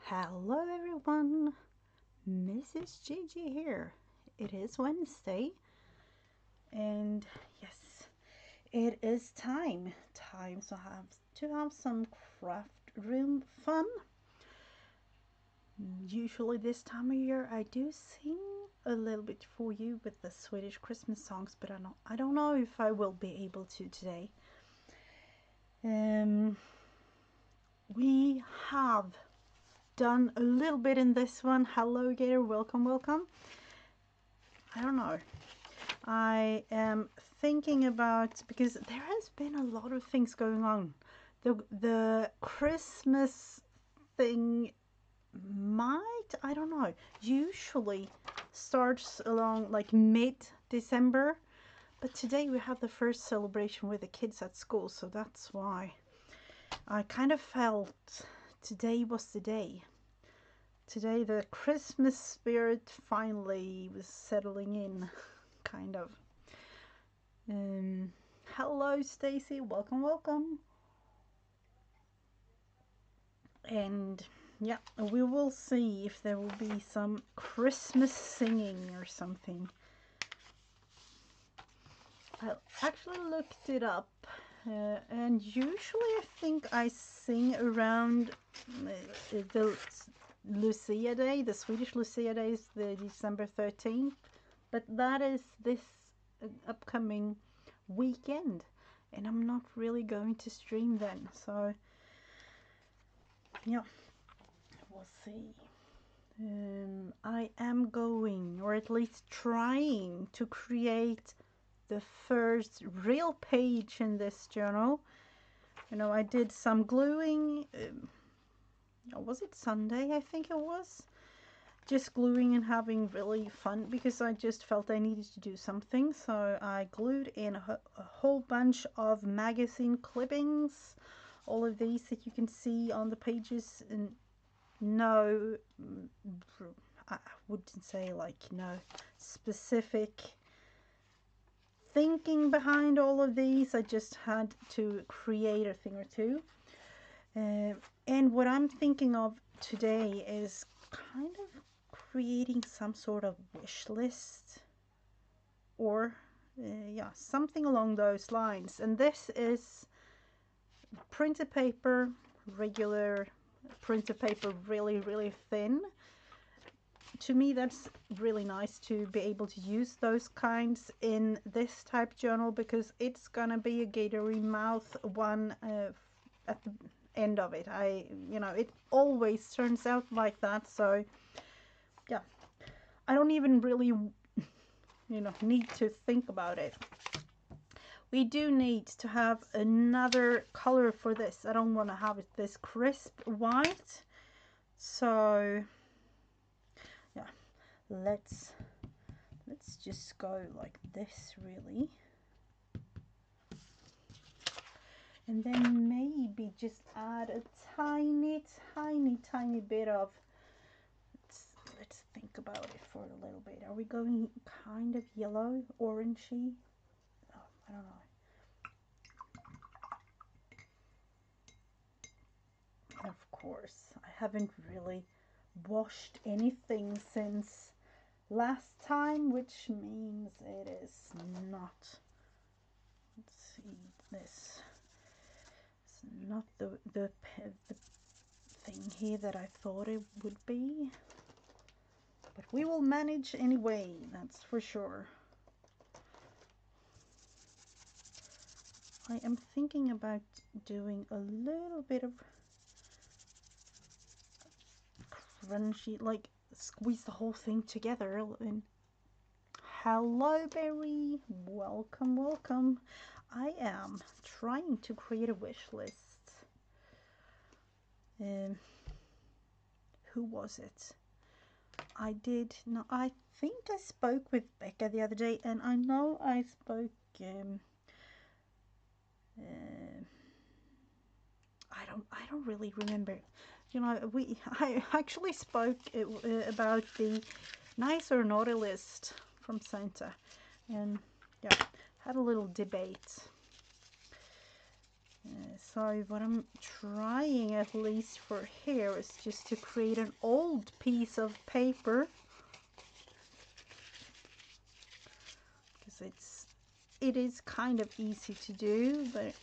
Hello everyone, Mrs. Gigi here. It is Wednesday and yes, it is time to have some craft room fun. Usually this time of year I do sing a little bit for you with the Swedish Christmas songs, but I don't know if I will be able to today. We have done a little bit in this one. Hello Gator, welcome. I don't know. I am thinking about, because there has been a lot of things going on. The Christmas thing might, I don't know, usually starts along like mid-December, but today we have the first celebration with the kids at school, so that's why I kind of felt today was the day. Today the Christmas spirit finally was settling in, kind of. Hello Stacy, welcome. And yeah, we will see if there will be some Christmas singing or something. I actually looked it up, and usually I think I sing around the Lucia Day. The Swedish Lucia Day is the December 13th, but that is this upcoming weekend, and I'm not really going to stream then, so yeah, we'll see. I am going, or at least trying, to create the first real page in this journal. You know, I did some gluing. Was it Sunday? I think it was. Just gluing and having really fun, because I just felt I needed to do something. So I glued in a whole bunch of magazine clippings. All of these that you can see on the pages. And no, I wouldn't say like no specific thinking behind all of these. I just had to create a thing or two. And what I'm thinking of today is kind of creating some sort of wish list, or yeah, something along those lines. And this is printed paper, regular printed paper, really thin. To me that's really nice to be able to use those kinds in this type journal, because it's gonna be a gatory mouth one at the end of it. It always turns out like that, so yeah, I don't even really need to think about it. We do need to have another color for this. I don't want to have it this crisp white, so yeah, let's just go like this, really. And then maybe just add a tiny bit of, let's think about it for a little bit. Are we going kind of yellow, orangey? Oh, I don't know. And of course, I haven't really washed anything since last time, which means it is not, let's see, this is not the thing here that I thought it would be, but we will manage anyway, that's for sure. I am thinking about doing a little bit of crunchy, like squeeze the whole thing together. And hello Berry, welcome. I am trying to create a wish list. Who was it? I think I spoke with Becca the other day, and I know I spoke I don't really remember. I actually spoke about the nice or naughty list from Santa, and yeah, had a little debate. So what I'm trying at least for here is just to create an old piece of paper, because it is kind of easy to do, but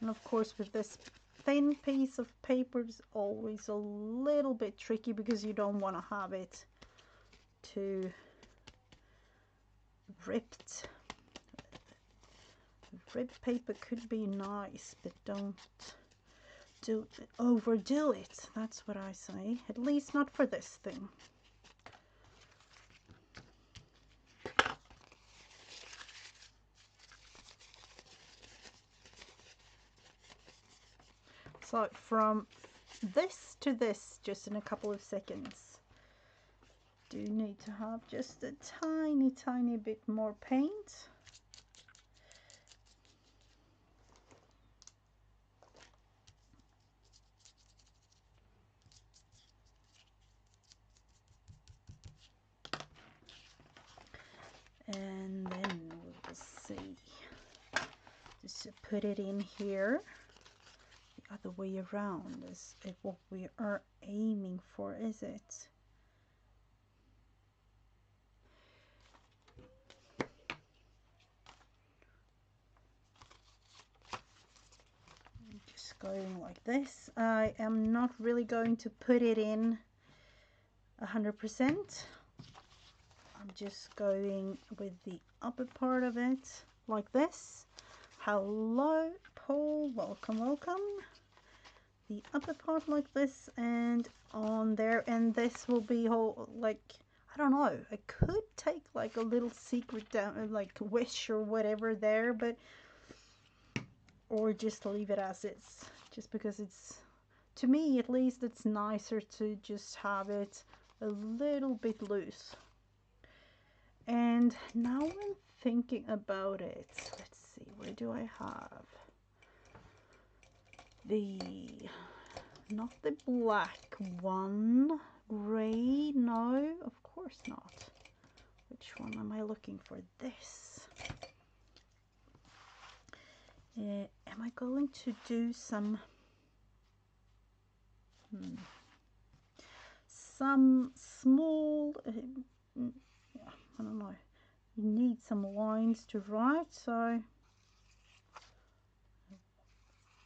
and of course with this thin piece of paper is always a little bit tricky because you don't want to have it too ripped. Ripped paper could be nice, but don't overdo it. That's what I say. At least not for this thing. So from this to this, just in a couple of seconds, do need to have just a tiny bit more paint. And then we'll see, just to put it in here the other way around. Is it what we are aiming for, is it? Just going like this. I am not really going to put it in 100%. I'm just going with the upper part of it like this. Hello Paul, welcome, welcome. The upper part like this and on there, and this will be whole, like, I don't know, I could take like a little secret down, like wish or whatever there, but or just leave it as is, just because it's, to me at least, it's nicer to just have it a little bit loose. And now I'm thinking about it. Let's see, where do I have the, not the black one, gray? No, of course not. Which one am I looking for? This. Am I going to do some small, I don't know, you need some lines to write, so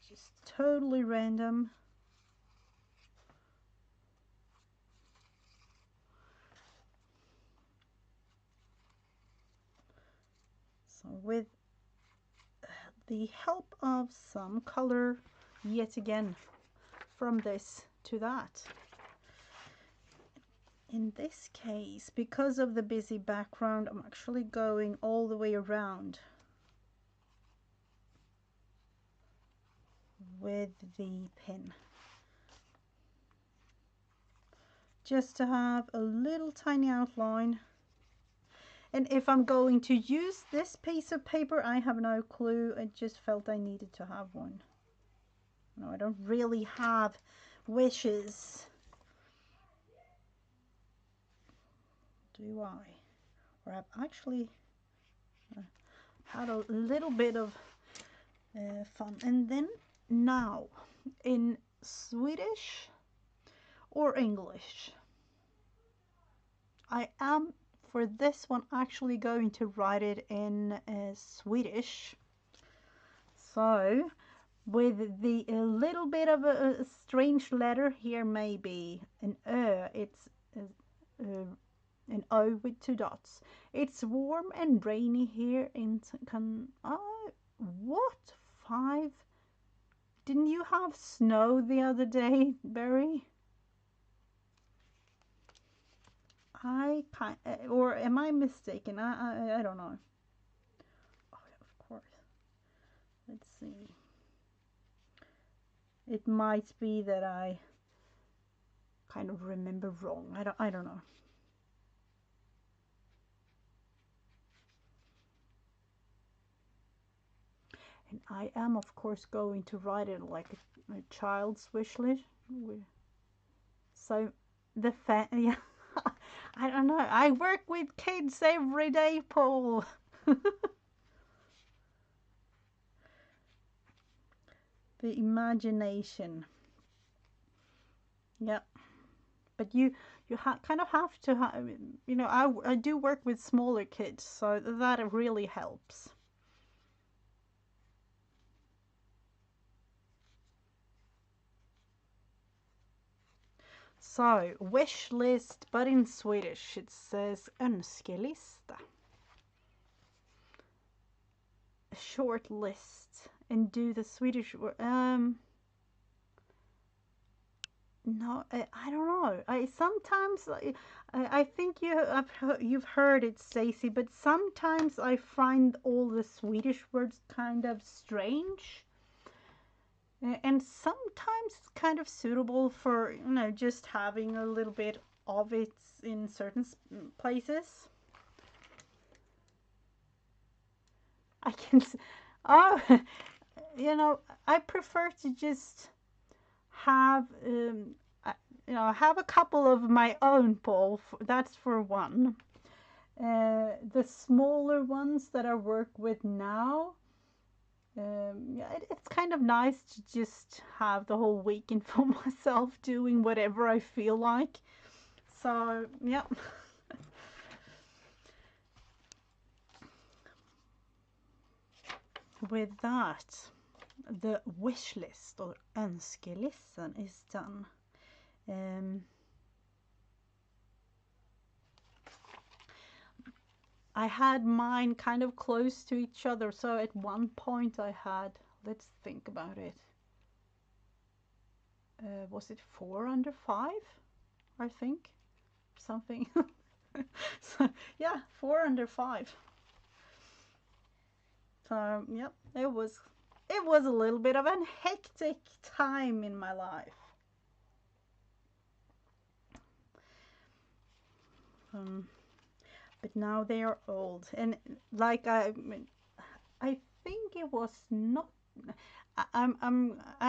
just totally random. So with the help of some color, yet again, from this to that. In this case, because of the busy background, I'm actually going all the way around with the pen, just to have a little tiny outline. And if I'm going to use this piece of paper, I have no clue. I just felt I needed to have one. No, I don't really have wishes. Do I? Or I've actually had a little bit of fun. And then now, in Swedish or English, I am for this one actually going to write it in Swedish. So with the a little bit of a strange letter here, maybe an Ö, it's an O with 2 dots. It's warm and rainy here in what? 5? Didn't you have snow the other day, Barry? I can't, or am I mistaken? I don't know. Oh, of course. Let's see. It might be that I kind of remember wrong. I don't know. And I am, of course, going to write it like a child's wish list. So the yeah. I don't know. I work with kids every day, Paul. the imagination. Yeah, but you kind of have to you know, I do work with smaller kids, so that really helps. So, wish list, but in Swedish it says önskelista. A short list. And do the Swedish word. No, I don't know. I sometimes I think you've heard it, Stacy, but sometimes I find all the Swedish words kind of strange. And sometimes it's kind of suitable for, you know, just having a little bit of it in certain places. I can, oh, you know, I prefer to just have, you know, have a couple of my own, Paul. That's for one. The smaller ones that I work with now, yeah, it's kind of nice to just have the whole weekend for myself doing whatever I feel like. So, yeah. With that, the wish list or önskelistan is done. I had mine kind of close to each other, so at one point I had, let's think about it. Was it 4 under 5? I think something. So, yeah, 4 under 5. So yep, it was a little bit of a hectic time in my life. But now they are old, and like I think it was not. I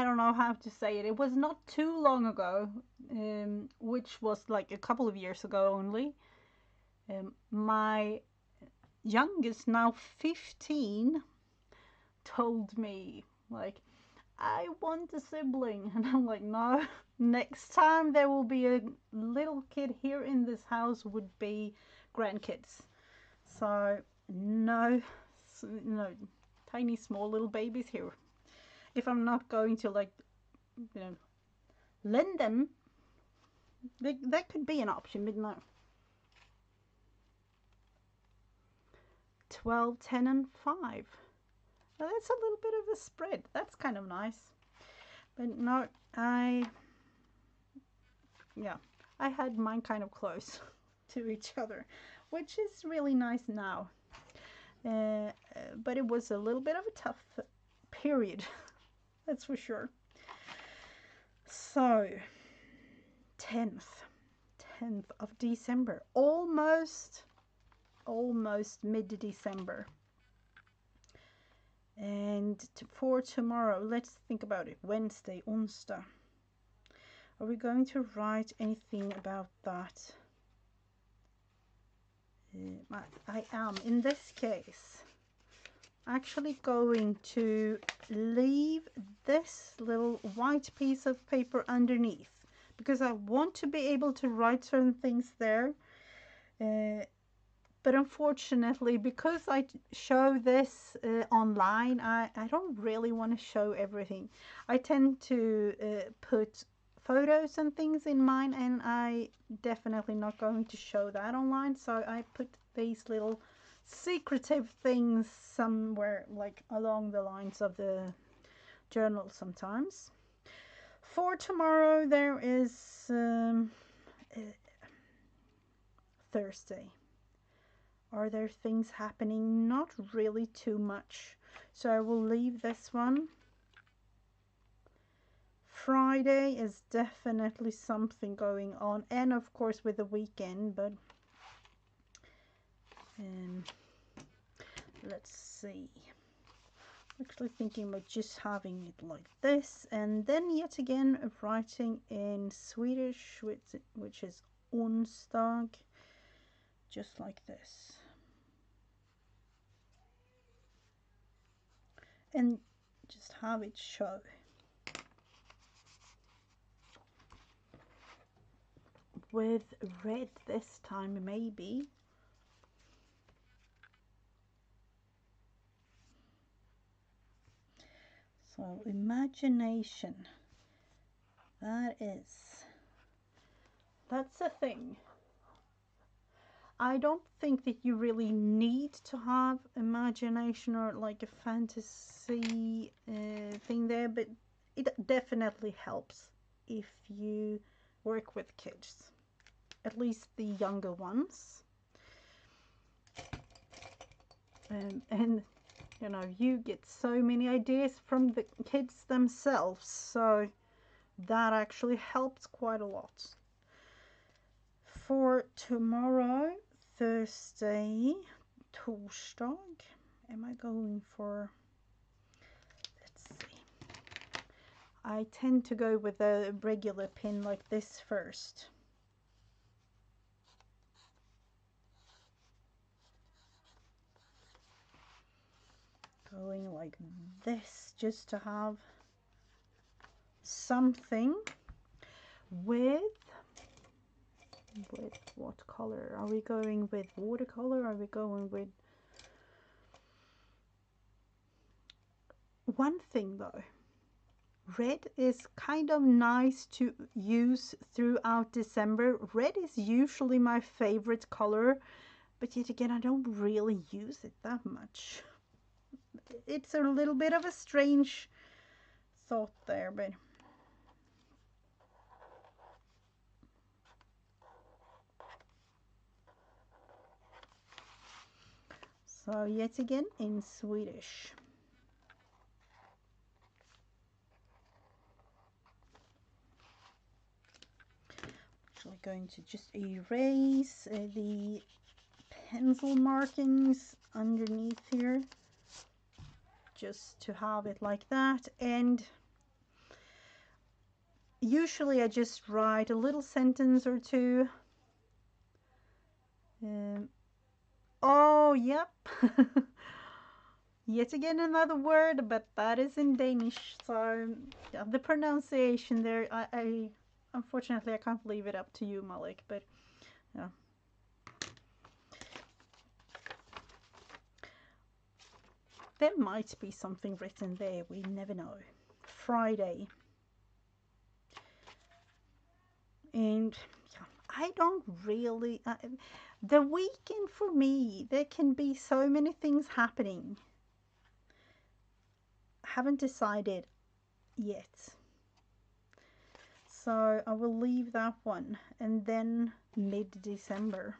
don't know how to say it. It was not too long ago, which was like a couple of years ago only. My youngest, now 15, told me like, I want a sibling. And I'm like, no, next time there will be a little kid here in this house would be grandkids. So no, no tiny small little babies here. If I'm not going to, like, you know, lend them, that could be an option, but no. 12, 10, and 5. Now that's a little bit of a spread. That's kind of nice. But no, yeah, I had mine kind of close to each other, which is really nice now. But it was a little bit of a tough period, that's for sure. So, 10th of December, almost mid-December. And for tomorrow, let's think about it. Wednesday, onsdag. Are we going to write anything about that? I am, in this case, actually going to leave this little white piece of paper underneath, because I want to be able to write certain things there. But unfortunately, because I show this online, I don't really want to show everything. I tend to put photos and things in mine, and I definitely not going to show that online. So I put these little secretive things somewhere, like along the lines of the journal sometimes. For tomorrow, there is Thursday. Are there things happening? Not really too much. So I will leave this one. Friday is definitely something going on. And of course with the weekend. But let's see. Actually thinking about just having it like this. And then yet again writing in Swedish, which is onsdag. Just like this. And just have it show. with red this time, maybe. So imagination, that's a thing. I don't think that you really need to have imagination or like a fantasy thing there, but it definitely helps if you work with kids, at least the younger ones. And you know, you get so many ideas from the kids themselves, so that actually helps quite a lot. For tomorrow, Thursday, torsdag, am I going for, let's see, I tend to go with a regular pin like this first. Going like this just to have something. With what color? Are we going with watercolor? Are we going with... One thing though, red is kind of nice to use throughout December. Red is usually my favorite color, but yet again I don't really use it that much. It's a little bit of a strange thought there, but so yet again in Swedish. Actually going to just erase the pencil markings underneath here, just to have it like that. And usually I just write a little sentence or two. Oh, yep. Yet again another word, but that is in Danish, so yeah, the pronunciation there, I unfortunately I can't leave it up to you, Malik, but yeah. There might be something written there, we never know. Friday. And yeah, I don't really... the weekend for me, there can be so many things happening. I haven't decided yet. So I will leave that one. And then mid-December.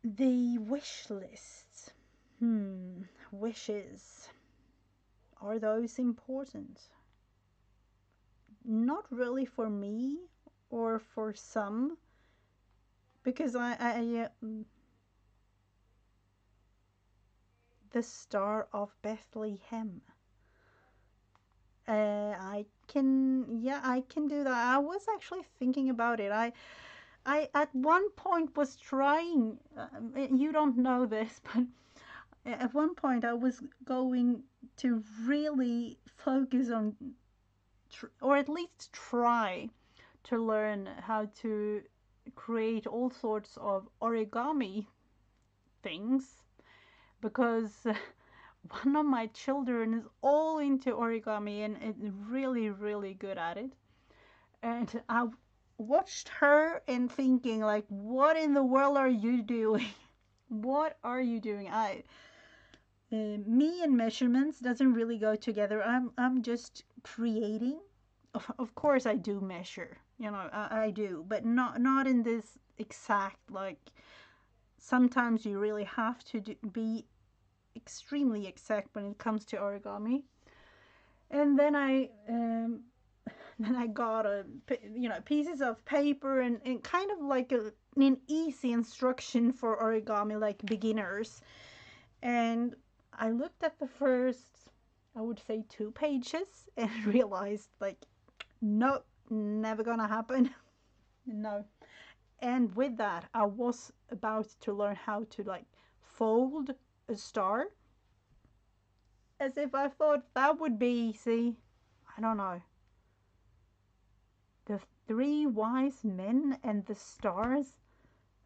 The wish list. Wishes. Are those important? Not really for me or for some, because the Star of Bethlehem. I can do that. I was actually thinking about it. I at one point was trying. You don't know this, but at one point I was going to really focus on, or at least try to learn how to create all sorts of origami things, because one of my children is all into origami and is really, really good at it. And I watched her and thinking like, what in the world are you doing? What are you doing? Me and measurements doesn't really go together. I'm just creating. Of course I do measure, you know, I do, but not in this exact, like, sometimes you really have to be extremely exact when it comes to origami. And then I got pieces of paper and kind of like an easy instruction for origami, like beginners. And I looked at the first, I would say, 2 pages and realized like, no, never gonna happen. No. And with that, I was about to learn how to like fold a star, as if I thought that would be easy. I don't know. The three wise men and the stars.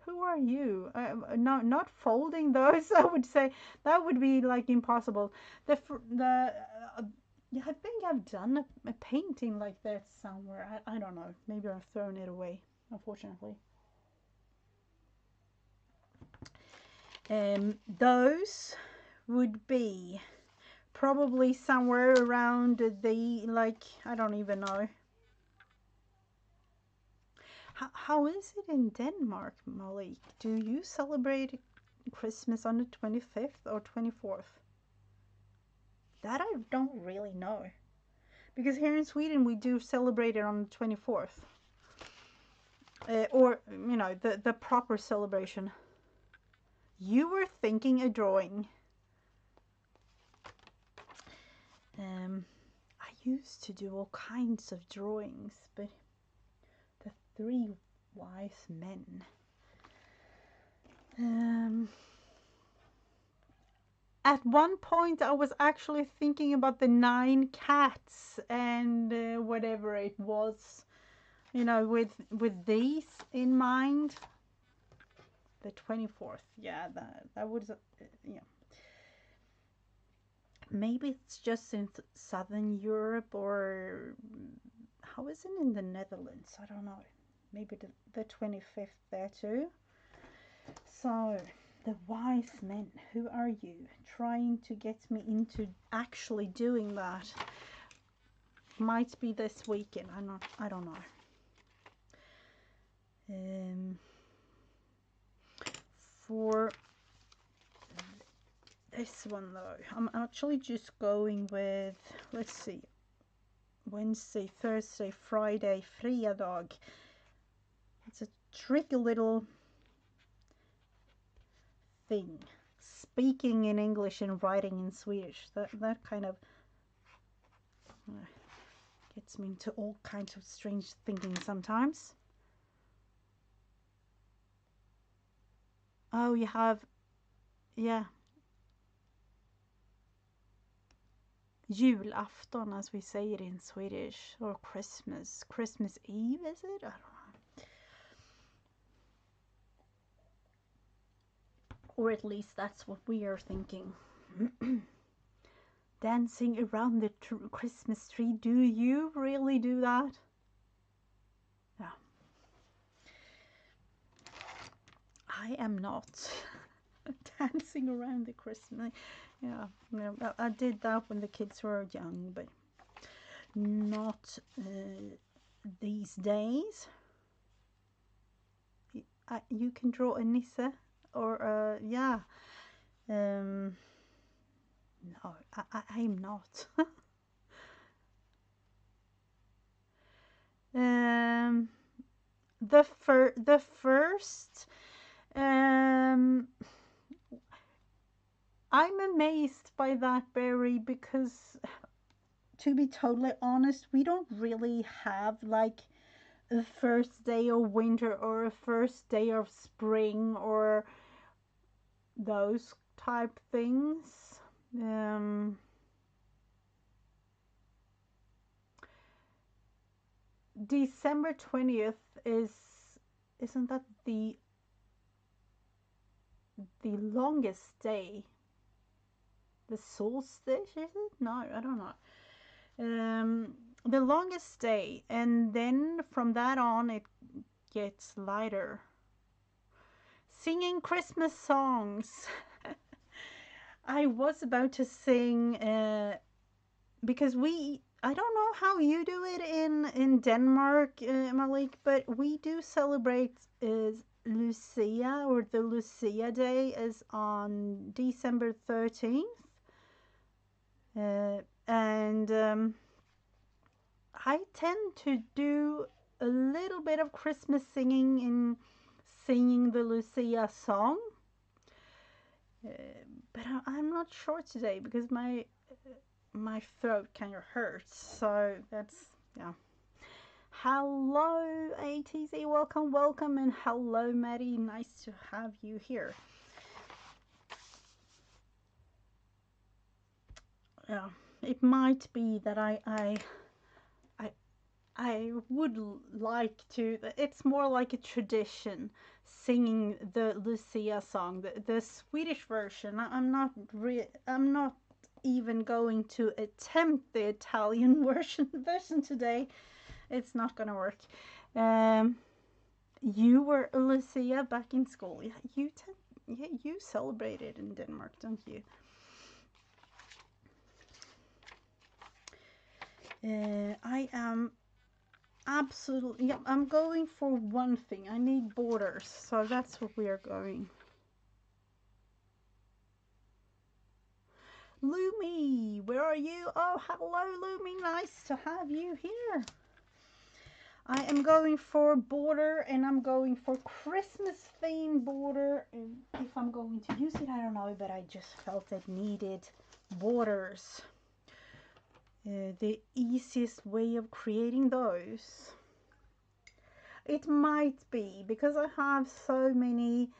Who are you? Not folding those. I would say that would be like impossible. Yeah, I think I've done a painting like that somewhere. I don't know. Maybe I've thrown it away, unfortunately. Those would be probably somewhere around the, like, I don't even know. How is it in Denmark, Malik? Do you celebrate Christmas on the 25th or 24th? That I don't really know. Because here in Sweden we do celebrate it on the 24th. Or, you know, the proper celebration. You were thinking a drawing. I used to do all kinds of drawings, but the three wise men. At one point I was actually thinking about the 9 cats and whatever it was, you know, with these in mind. The 24th, yeah, that was, yeah. Maybe it's just in Southern Europe, or how is it in the Netherlands? I don't know. Maybe the 25th there too. So, the wise men, who are you? Trying to get me into actually doing that. Might be this weekend. I don't know. For this one though, I'm actually just going with, let's see, Wednesday, Thursday, Friday, fredag. It's a tricky little thing. Speaking in English and writing in Swedish. That kind of gets me into all kinds of strange thinking sometimes. Oh, you have, yeah. Julafton, as we say it in Swedish, or Christmas. Christmas Eve, is it? I don't know. Or at least that's what we are thinking. Dancing around the Christmas tree. Do you really do that? Yeah. I am not dancing around the Christmas. Yeah, I did that when the kids were young, but not these days. You can draw a Nisse, or yeah. No, I'm not. The first, I'm amazed by that, Barry, because to be totally honest, we don't really have like a first day of winter or a first day of spring or those type things. December 20th isn't that the longest day? The solstice, is it? No, I don't know. The longest day, and then from that on it gets lighter. Singing Christmas songs. I was about to sing because I don't know how you do it in Denmark, Malik, but we do celebrate Lucia, or the Lucia Day is on December 13th. And I tend to do a little bit of Christmas singing in singing the Lucia song. But I'm not sure today because my throat kind of hurts. So that's, yeah. Hello, ATZ. Welcome. And hello, Maddie. Nice to have you here. Yeah, it might be that I I would like to. It's more like a tradition, singing the Lucia song, the Swedish version. I'm not even going to attempt the Italian version today. It's not gonna work. Um, you were a Lucia back in school. Yeah, yeah, you celebrated in Denmark, don't you? I am absolutely, yeah, I'm going for one thing. I need borders, so that's what we are going. Lumi, where are you? Oh, hello, Lumi. Nice to have you here. I am going for border, and I'm going for Christmas themed border. If I'm going to use it, I don't know, but I just felt it needed borders. The easiest way of creating those. It might be because I have so many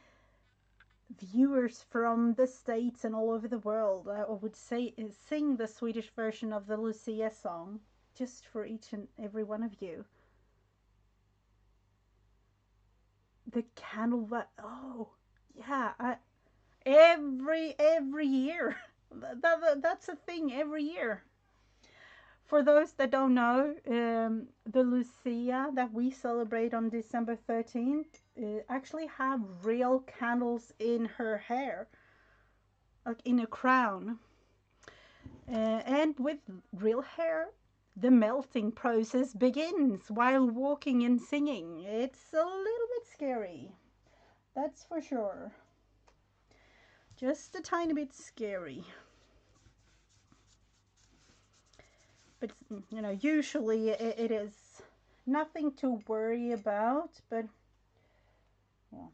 viewers from the States and all over the world. I would say sing the Swedish version of the Lucia song just for each and every one of you. The candle oh yeah, every year. That's a thing every year. For those that don't know, the Lucia that we celebrate on December 13th actually have real candles in her hair, like in a crown. And with real hair, the melting process begins while walking and singing. It's a little bit scary, that's for sure. Just a tiny bit scary. But, you know, usually it is nothing to worry about, but, well,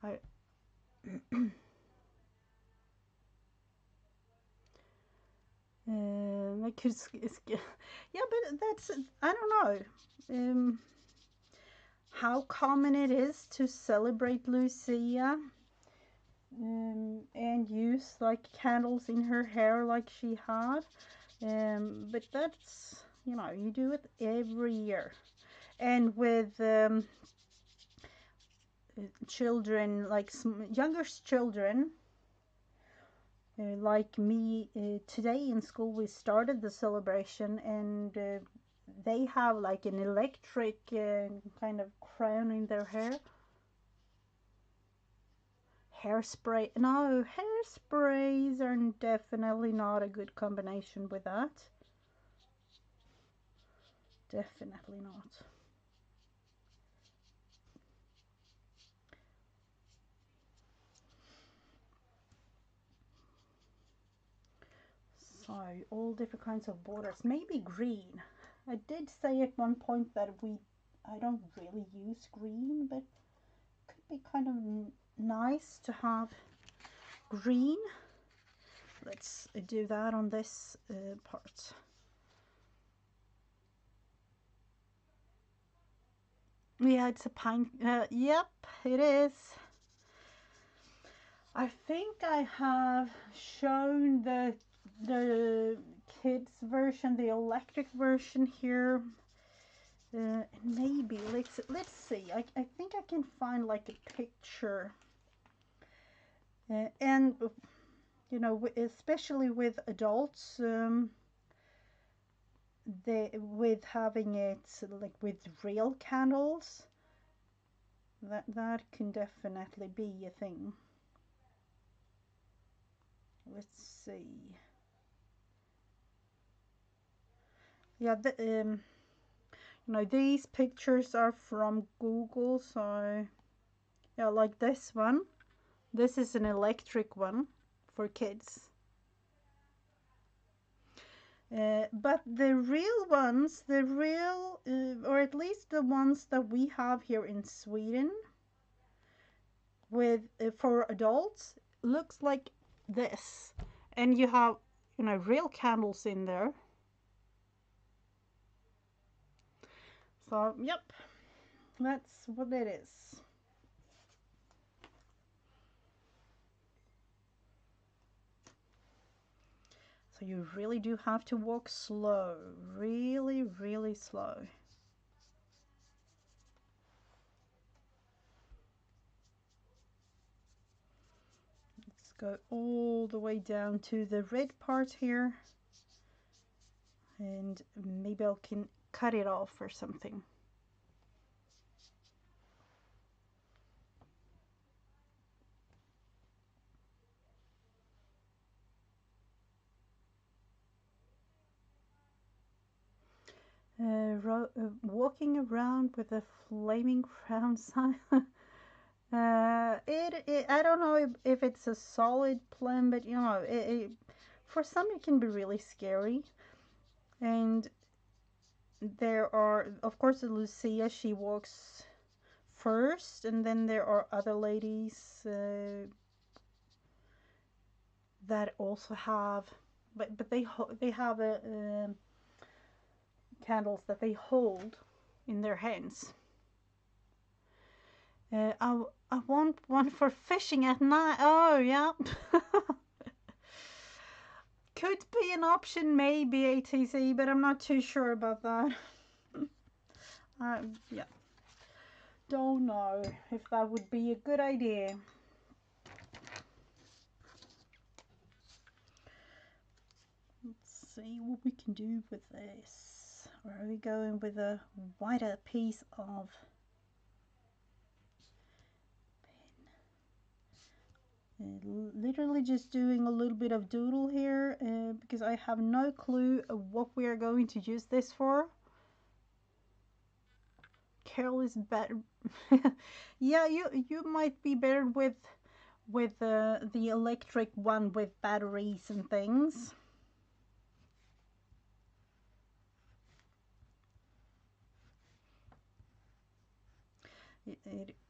I... I could, yeah, but that's, I don't know how common it is to celebrate Lucia and use like candles in her hair like she had. But that's, you know, you do it every year. And with children, like younger children, like me, today in school we started the celebration, and they have like an electric kind of crown in their hair. Hairspray, no, hairsprays are definitely not a good combination with that. Definitely not. So all different kinds of borders, maybe green. I did say at one point that I don't really use green, but it could be kind of nice to have green. Let's do that on this part. Yeah, it's a pine. Yep, it is. I think I have shown the kids version, the electric version here. Maybe let's see. I think I can find like a picture. And you know, especially with adults, with having it like with real candles, that can definitely be a thing. Let's see. Yeah, you know, these pictures are from Google, so yeah, like this one. This is an electric one for kids. But the real ones, or at least the ones that we have here in Sweden, with for adults, looks like this, and you have, you know, real candles in there. So yep, that's what it is. So So you really do have to walk slow, really, really slow. Let's go all the way down to the red part here. And maybe I can cut it off or something. Walking around with a flaming crown sign. I don't know if it's a solid plan, but you know, for some it can be really scary. And there are, of course, Lucia, she walks first, and then there are other ladies that also have, but they have candles that they hold in their hands. I want one for fishing at night. Oh yeah. Could be an option, maybe, ATC, but I'm not too sure about that. Yeah, don't know if that would be a good idea. Let's see what we can do with this. Or are we going with a wider piece of literally just doing a little bit of doodle here because I have no clue what we are going to use this for. Carol is better. Yeah, you might be better with the electric one with batteries and things.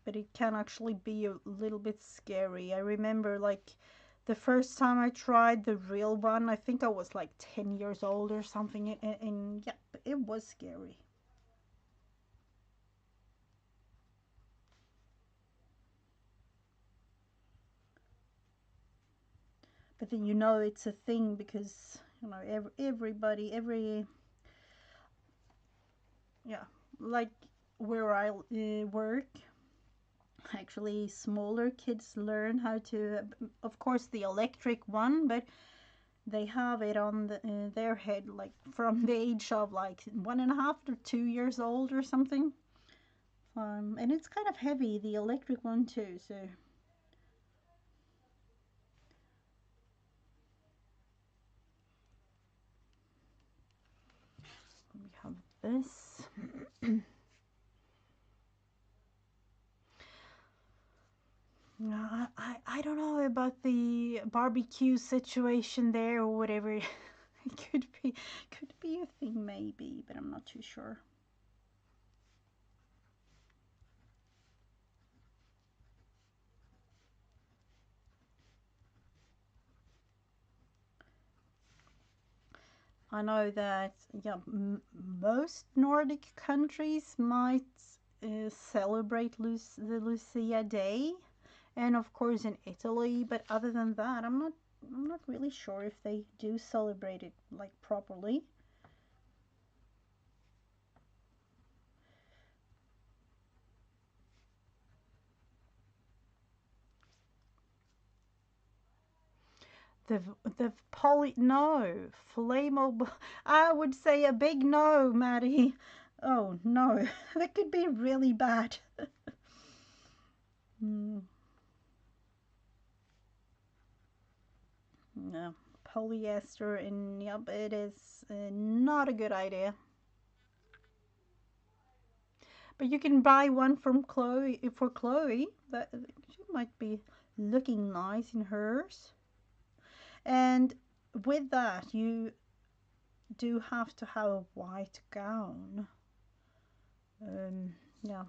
But it can actually be a little bit scary. I remember like the first time I tried the real one, I think I was like 10 years old or something, and yeah, it was scary. But then you know it's a thing because you know everybody, yeah, like where I work, actually smaller kids learn how to, of course the electric one, but they have it on their head like from the age of like 1.5 to 2 years old or something. And it's kind of heavy, the electric one too. So we have this. I don't know about the barbecue situation there or whatever. It could be a thing maybe, but I'm not too sure. I know that yeah, most Nordic countries might celebrate the Lucia Day, and of course in Italy. But other than that, I'm not really sure if they do celebrate it like properly. The the poly no flammable. I would say a big no, Maddie. Oh no, that could be really bad. Mm, no, polyester, and yep, it is not a good idea. But you can buy one from Chloe for Chloe. That she might be looking nice in hers. And with that, you do have to have a white gown. Yeah,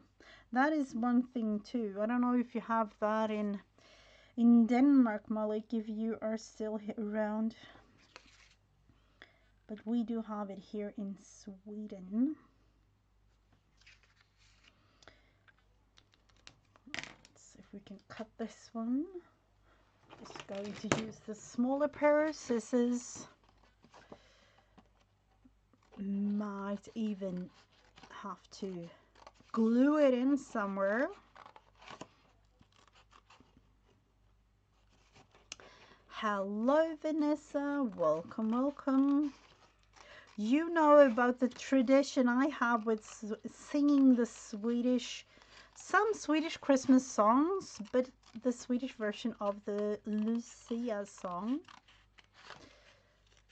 that is one thing too. I don't know if you have that in Denmark, Malik, if you are still around. But we do have it here in Sweden. Let's see if we can cut this one. Just going to use the smaller pair of scissors. Might even have to glue it in somewhere. Hello Vanessa, welcome, welcome. You know about the tradition I have with singing the some Swedish Christmas songs, but the Swedish version of the Lucia song.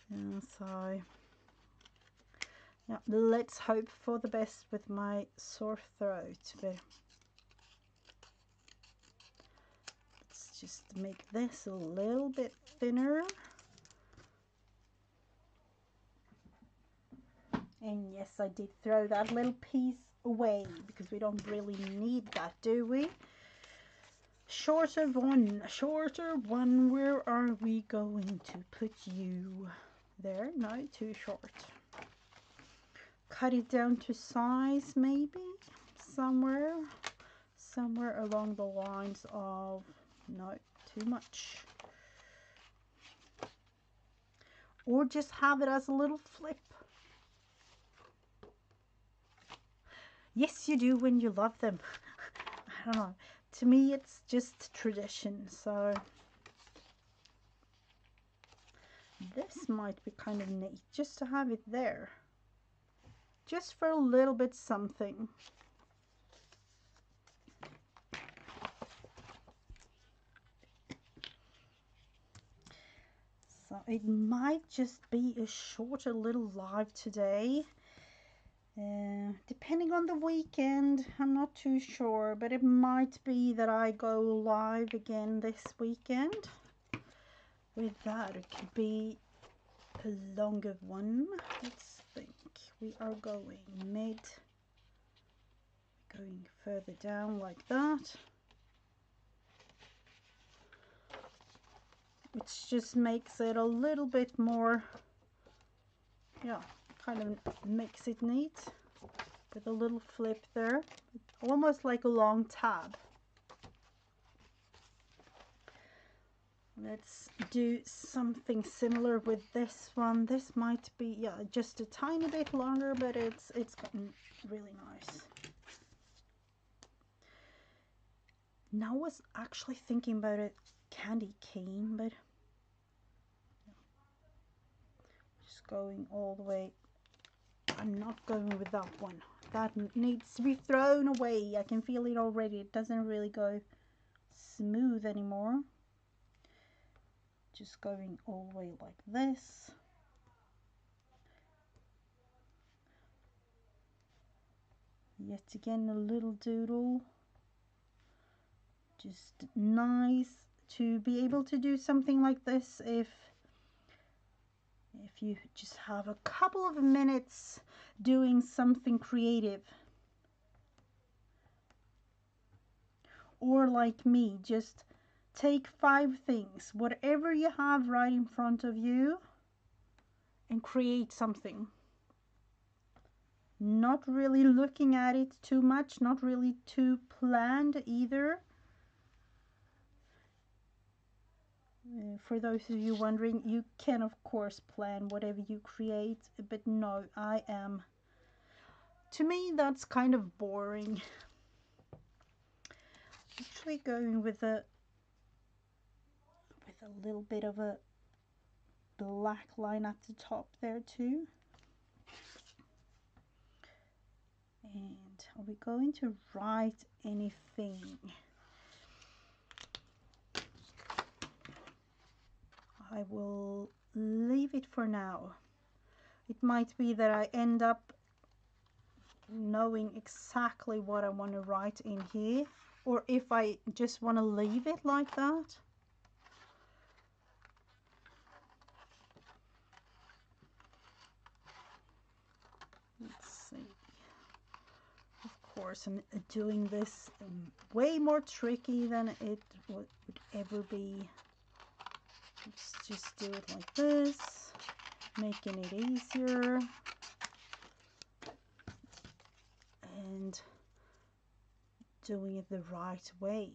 And so, yeah, let's hope for the best with my sore throat. But let's just make this a little bit thinner. And yes, I did throw that little piece away because we don't really need that, do we? Shorter one, where are we going to put you? There, no, too short. Cut it down to size, maybe, somewhere along the lines of, no, too much. Or just have it as a little flip. Yes, you do when you love them. I don't know. To me, it's just tradition. So this might be kind of neat just to have it there. Just for a little bit something. So it might just be a shorter little live today. Depending on the weekend, I'm not too sure, but it might be that I go live again this weekend. With that, it could be a longer one. Let's think. We are going going further down like that, which just makes it a little bit more, yeah, kind of makes it neat with a little flip there, almost like a long tab. Let's do something similar with this one. This might be, yeah, just a tiny bit longer, but it's gotten really nice. Now I was actually thinking about a candy cane, but just going all the way. I'm not going with that one. That needs to be thrown away. I can feel it already. It doesn't really go smooth anymore. Just going all the way like this. Yet again, a little doodle. Just nice to be able to do something like this if you just have a couple of minutes doing something creative. Or like me, just take 5 things, whatever you have right in front of you, and create something. Not really looking at it too much, not really too planned either. For those of you wondering, you can of course plan whatever you create, but no, to me that's kind of boring. Actually going with a little bit of a black line at the top there too. And are we going to write anything? I will leave it for now. It might be that I end up knowing exactly what I want to write in here, or if I just want to leave it like that. Let's see. Of course, I'm doing this way more tricky than it would ever be. Let's just do it like this, making it easier. And doing it the right way.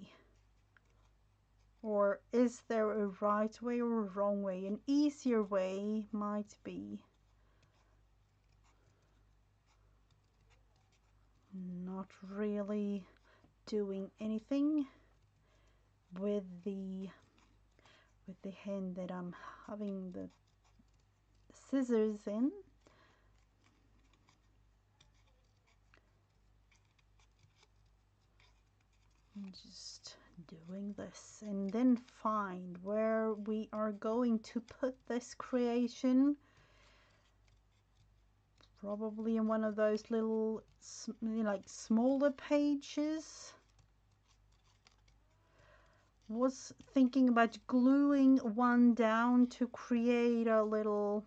Or is there a right way or a wrong way? An easier way might be Not really doing anything with the hand that I'm having the scissors in. I'm just doing this, and then find where we are going to put this creation. Probably in one of those little like smaller pages. Was thinking about gluing one down to create a little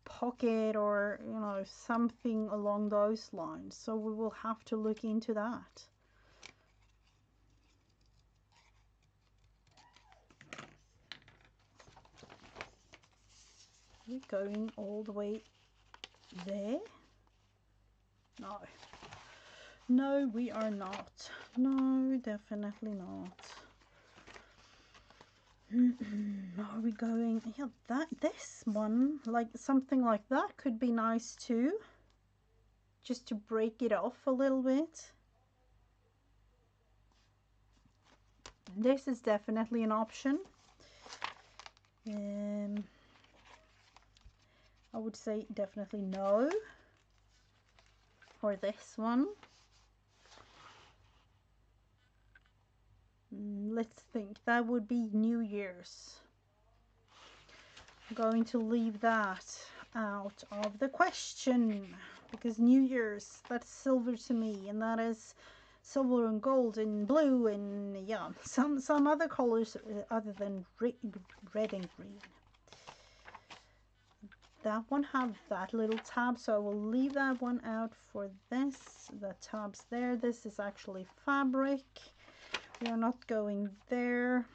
pocket, or you know, something along those lines, so we will have to look into that. We're going all the way there? No. No, we are not. No, definitely not. Are we going? Yeah, this one, like something like that could be nice too. Just to break it off a little bit. This is definitely an option. I would say definitely no for this one. Let's think. That would be New Year's. I'm going to leave that out of the question, because New Year's, that's silver to me, and that is silver and gold and blue and yeah, some other colors other than red and green. That one have that little tab, so I will leave that one out for this. The tabs there. This is actually fabric. We are not going there.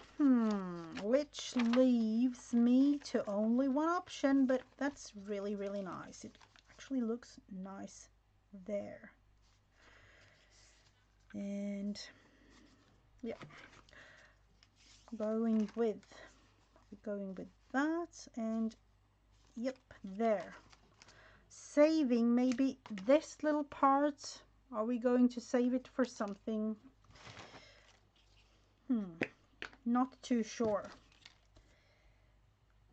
Which leaves me to only one option, but that's really, really nice. It actually looks nice there. And yeah, going with that, and yep, there. Saving maybe this little part. Are we going to save it for something? Not too sure.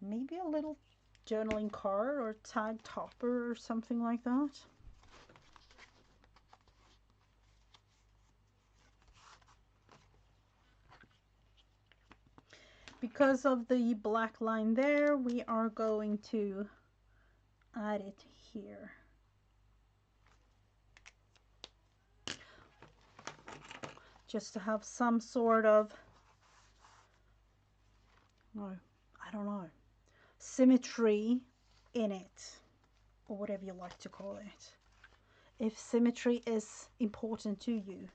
Maybe a little journaling card or tag topper or something like that. Because of the black line there, we are going to add it here. Just to have some sort of, I don't know, symmetry in it, or whatever you like to call it. If symmetry is important to you,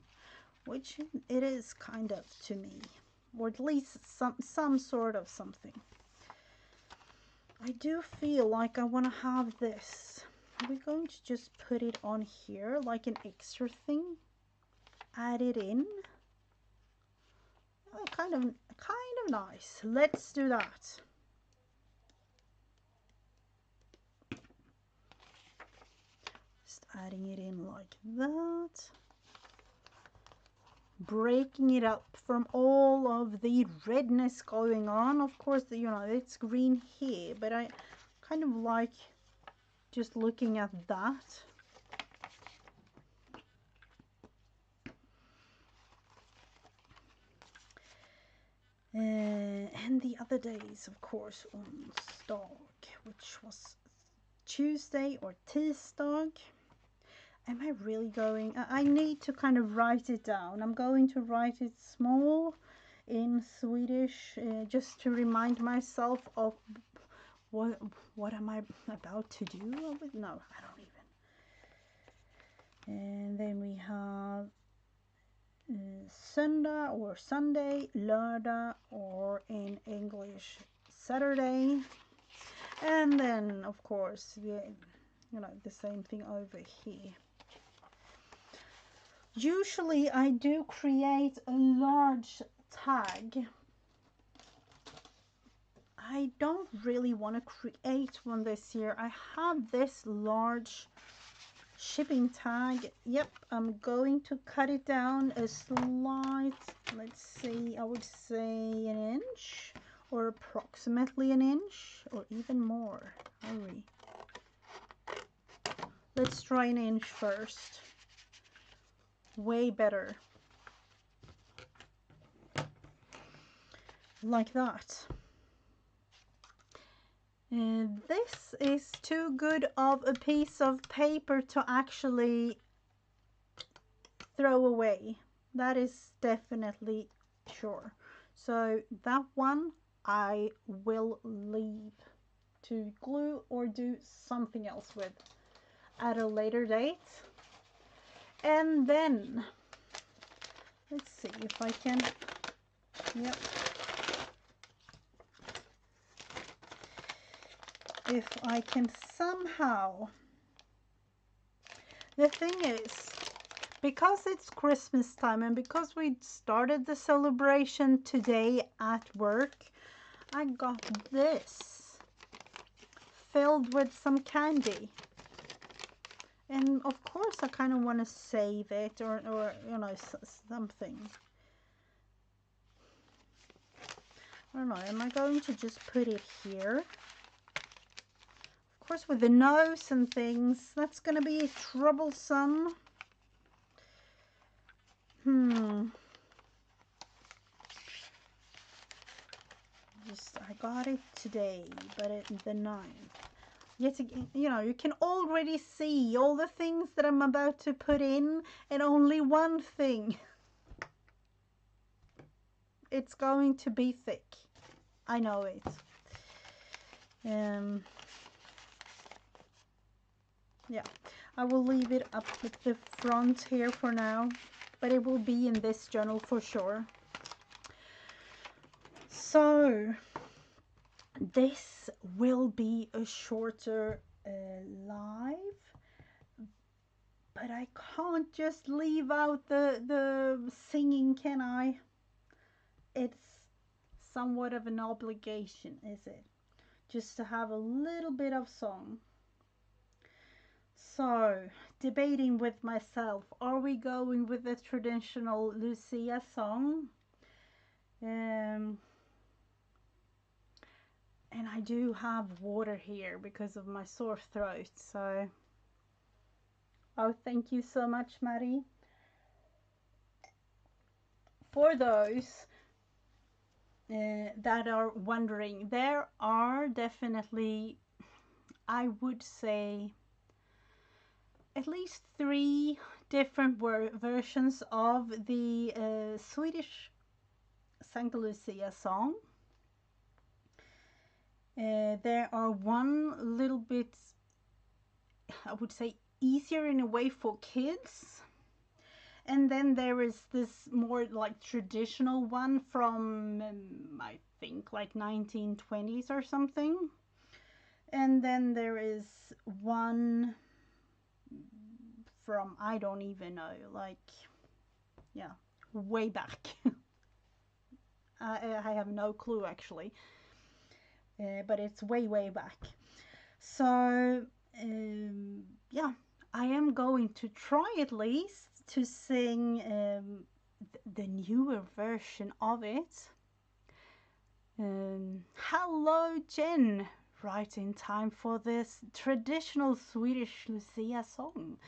which it is kind of to me, or at least some sort of something. I do feel like I want to have this. Are we going to just put it on here like an extra thing? Add it in. Kind of nice. Let's do that. Just adding it in like that. Breaking it up from all of the redness going on. Of course, you know, it's green here, but I kind of like just looking at that. And the other days, of course, onsdag, which was Tuesday or tisdag. Am I really going? I need to kind of write it down. I'm going to write it small in Swedish, just to remind myself of what am I about to do? No, I don't even. And then we have Söndag or Sunday, lördag, or in English, Saturday. And then, of course, the same thing over here. Usually I do create a large tag. I don't really want to create one this year. I have this large shipping tag. Yep, I'm going to cut it down a slight, let's see, I would say an inch or approximately an inch or even more. Hurry. Let's try an inch first. Way better. Like that. This is too good of a piece of paper to actually throw away. That is definitely sure. So that one I will leave to glue or do something else with at a later date. And then let's see if I can, yep, if I can somehow, the thing is, because it's Christmas time and because we started the celebration today at work, I got this filled with some candy. And of course I kind of want to save it or you know, something. I don't know, am I going to just put it here? Of course with the nose and things, that's going to be troublesome. I got it today, but the 9th. Yet again, you know, you can already see all the things that I'm about to put in, and only one thing. It's going to be thick. I know it. Yeah, I will leave it up at the front here for now, but it will be in this journal for sure. So this will be a shorter live, but I can't just leave out the singing, can I? It's somewhat of an obligation, is it? Just to have a little bit of song. So, debating with myself, are we going with the traditional Lucia song? And I do have water here because of my sore throat, so... Oh, thank you so much, Maddie. For those that are wondering, there are definitely, I would say, at least 3 different versions of the Swedish Saint Lucia song. There are one little bit, I would say, easier in a way for kids. And then there is this more like traditional one from, I think, like 1920s or something. And then there is one from, I don't even know, like, yeah, way back. I have no clue actually, but it's way back. So yeah, I am going to try at least to sing the newer version of it. Hello Jen, right in time for this traditional Swedish Lucia song.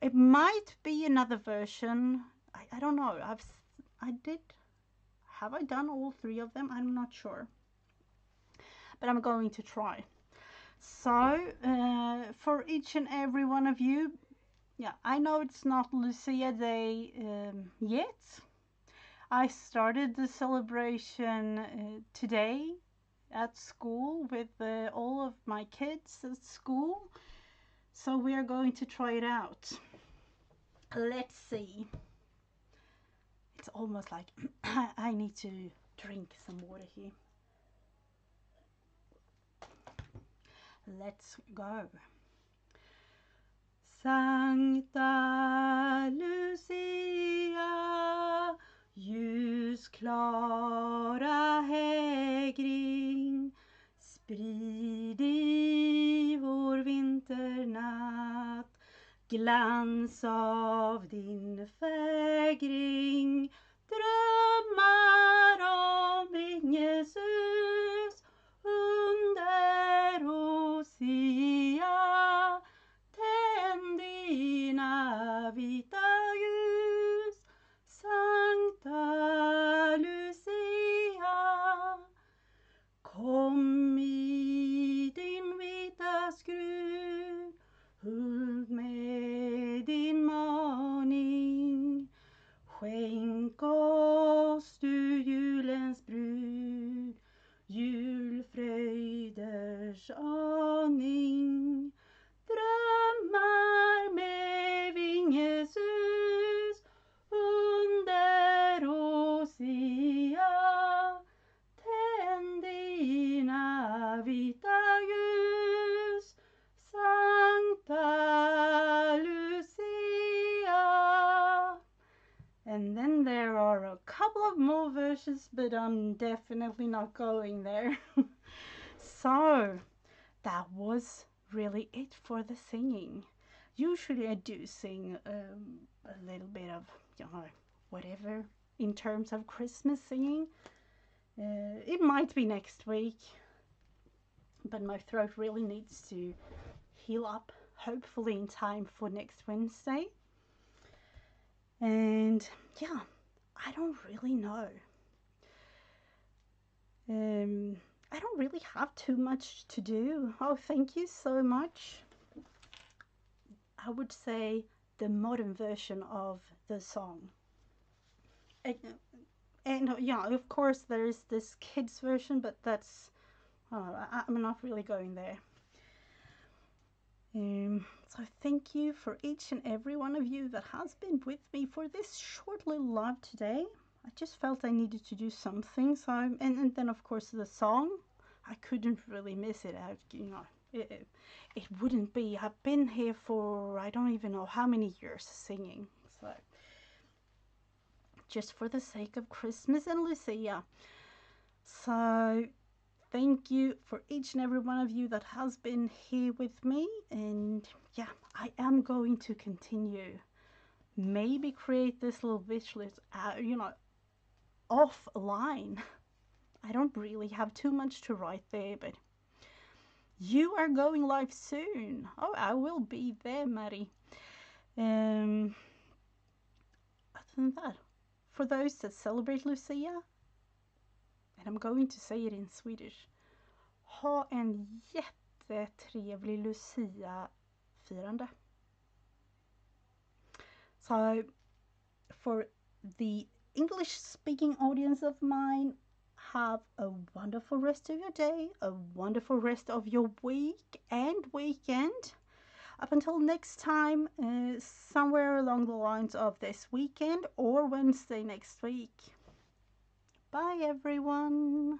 It might be another version. I don't know. Have I done all 3 of them? I'm not sure. But I'm going to try. So, for each and every one of you, yeah, I know it's not Lucia Day yet. I started the celebration today at school with all of my kids at school. So we are going to try it out. Let's see. It's almost like I need to drink some water here. Let's go. Sankta Lucia, ljusklara hägring, sprid i vår vinternatt Glans av din fägring, drömmar om vingesus under Osia. Tänd dina vita ljus, Sankta Lucia. Kom i din vita skrud, huld med din maning. Skänk oss du julens brud, julfröjders aning. Drömmar med vingesus under Osia. Tänd dina vita ljus, Sankta Lucia. And then there are a couple of more verses, but I'm definitely not going there. So that was really it for the singing. Usually I do sing a little bit of, whatever in terms of Christmas singing. It might be next week, but my throat really needs to heal up, hopefully in time for next Wednesday. And yeah, I don't really know. I don't really have too much to do. Oh, thank you so much. I would say the modern version of the song. And yeah, of course there is this kids version, but that's, I'm not really going there. So thank you for each and every one of you that has been with me for this short little live today. I just felt I needed to do something. So and then of course the song, I couldn't really miss it out. It wouldn't be. I've been here for I don't even know how many years singing. So just for the sake of Christmas and Lucia. So thank you for each and every one of you that has been here with me. And yeah, I am going to continue. Maybe create this little wish list, offline. I don't really have too much to write there, but you are going live soon. Oh, I will be there, Maddie. Other than that, for those that celebrate Lucia, and I'm going to say it in Swedish, ha en jättetrevlig Lucia-firande. So, for the English-speaking audience of mine, have a wonderful rest of your day, a wonderful rest of your week and weekend. Up until next time, somewhere along the lines of this weekend or Wednesday next week. Bye, everyone.